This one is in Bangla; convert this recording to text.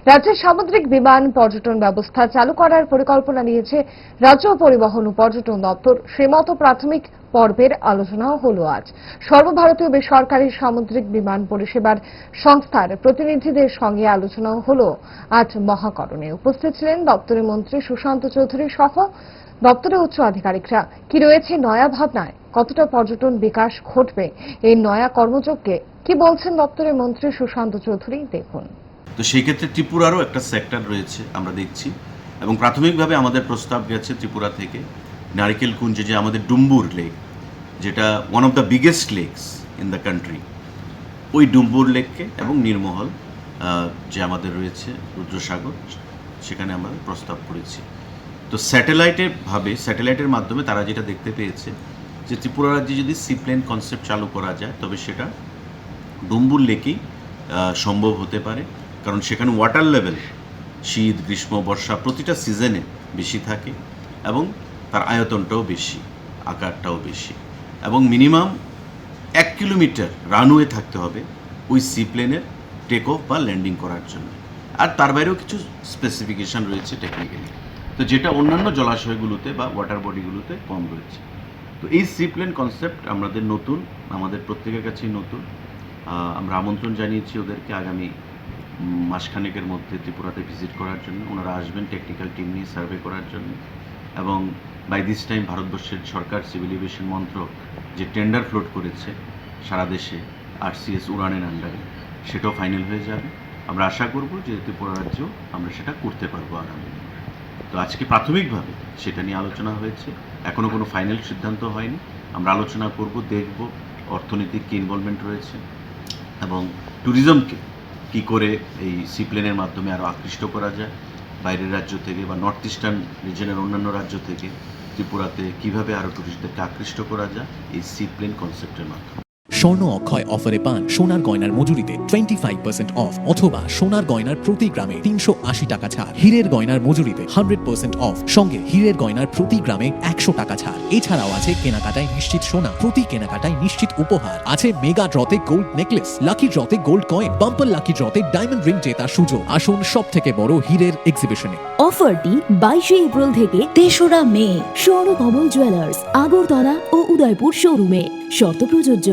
রাজ্যের সামুদ্রিক বিমান পর্যটন ব্যবস্থা চালু করার পরিকল্পনা নিয়েছে রাজ্য পরিবহন ও পর্যটন দপ্তর। সেমতো প্রাথমিক পর্বের আলোচনাও হলো আজ। সর্বভারতীয় বেসরকারি সামুদ্রিক বিমান পরিষেবার সংস্থার প্রতিনিধিদের সঙ্গে আলোচনাও হলো আজ মহাকরণে। উপস্থিত ছিলেন দপ্তরের মন্ত্রী সুশান্ত চৌধুরী সহ দপ্তরের উচ্চ আধিকারিকরা। কি রয়েছে নয়া ভাবনায়, কতটা পর্যটন বিকাশ ঘটবে এই নয়া কর্মযজ্ঞে, কি বলছেন দপ্তরের মন্ত্রী সুশান্ত চৌধুরী, দেখুন। তো সেই ক্ষেত্রে ত্রিপুরারও একটা সেক্টর রয়েছে আমরা দেখছি, এবং প্রাথমিকভাবে আমাদের প্রস্তাব গেছে ত্রিপুরা থেকে নারিকেল কুঞ্জে, যে আমাদের ডুম্বুর লেক, যেটা one of the biggest lakes in the country, ওই ডুম্বুর লেককে এবং নির্মহল যে আমাদের রয়েছে রুদ্রসাগর, সেখানে আমরা প্রস্তাব করেছি। তো স্যাটেলাইটের মাধ্যমে তারা যেটা দেখতে পেয়েছে যে ত্রিপুরা রাজ্যে যদি সিপ্লেন কনসেপ্ট চালু করা যায় তবে সেটা ডুম্বুর লেকেই সম্ভব হতে পারে, কারণ সেখানে ওয়াটার লেভেল শীত, গ্রীষ্ম, বর্ষা প্রতিটা সিজনে বেশি থাকে, এবং তার আয়তনটাও বেশি, আকারটাও বেশি, এবং মিনিমাম 1 কিলোমিটার রানওয়ে থাকতে হবে ওই সিপ্লেনের টেক অফ বা ল্যান্ডিং করার জন্য। আর তার বাইরেও কিছু স্পেসিফিকেশান রয়েছে টেকনিক্যালি, তো যেটা অন্যান্য জলাশয়গুলোতে বা ওয়াটার বডিগুলোতে কম রয়েছে। তো এই সিপ্লেন কনসেপ্ট আমাদের নতুন, আমাদের প্রত্যেকের কাছেই নতুন। আমরা আমন্ত্রণ জানিয়েছি ওদেরকে আগামী মাসখানেকের মধ্যে ত্রিপুরাতে ভিজিট করার জন্য। ওনারা আসবেন টেকনিক্যাল টিম নিয়ে সার্ভে করার জন্য, এবং বাই দিস টাইম ভারতবর্ষের সরকার সিভিল এভিয়েশন মন্ত্রক যে টেন্ডার ফ্লোট করেছে সারা দেশে RCS উড়ানের আন্ডারে, সেটাও ফাইনাল হয়ে যাবে। আমরা আশা করব যে ত্রিপুরা রাজ্য আমরা সেটা করতে পারবো আগামী। তো আজকে প্রাথমিকভাবে সেটা নিয়ে আলোচনা হয়েছে, এখনও কোনো ফাইনাল সিদ্ধান্ত হয়নি। আমরা আলোচনা করব, দেখব অর্থনৈতিক কী ইনভলভমেন্ট রয়েছে, এবং ট্যুরিজমকে কী করে এই সিপ্লেনের মাধ্যমে আরও আকৃষ্ট করা যায় বাইরের রাজ্য থেকে, বা নর্থ ইস্টার্ন রিজনের অন্যান্য রাজ্য থেকে ত্রিপুরাতে কীভাবে আরও ট্যুরিস্টদেরকে আকৃষ্ট করা যায় এই সিপ্লেন কনসেপ্টের মাধ্যমে। স্বর্ণ অক্ষয় অফারে পান সোনার গয়নার মজুরিতে 25% অফ, অথবা সোনার গয়নার প্রতি গ্রামে 380 টাকা ছাড়। হীরের গয়নার মজুরিতে 100% অফ, সঙ্গে হীরের গয়নার প্রতি গ্রামে 100 টাকা ছাড়। এছাড়াও আছে কেনাকাটায় নিশ্চিত সোনা, প্রতি কেনাকাটায় নিশ্চিত উপহার। আছে মেগা ড্রতে গোল্ড নেকলেস, লাকি ড্রতে গোল্ড কয়েন, বাম্পার লাকি ড্রতে ডায়মন্ড রিং জেতার সুযোগ। আসুন সব থেকে বড় হীরের এক্সিবিশনে। অফারটি 22 এপ্রিল থেকে 3রা মে স্বর্ণকমল জুয়েলার্স, আগরতলা ও উদয়পুর শোরুমে। শর্ত প্রযোজ্য।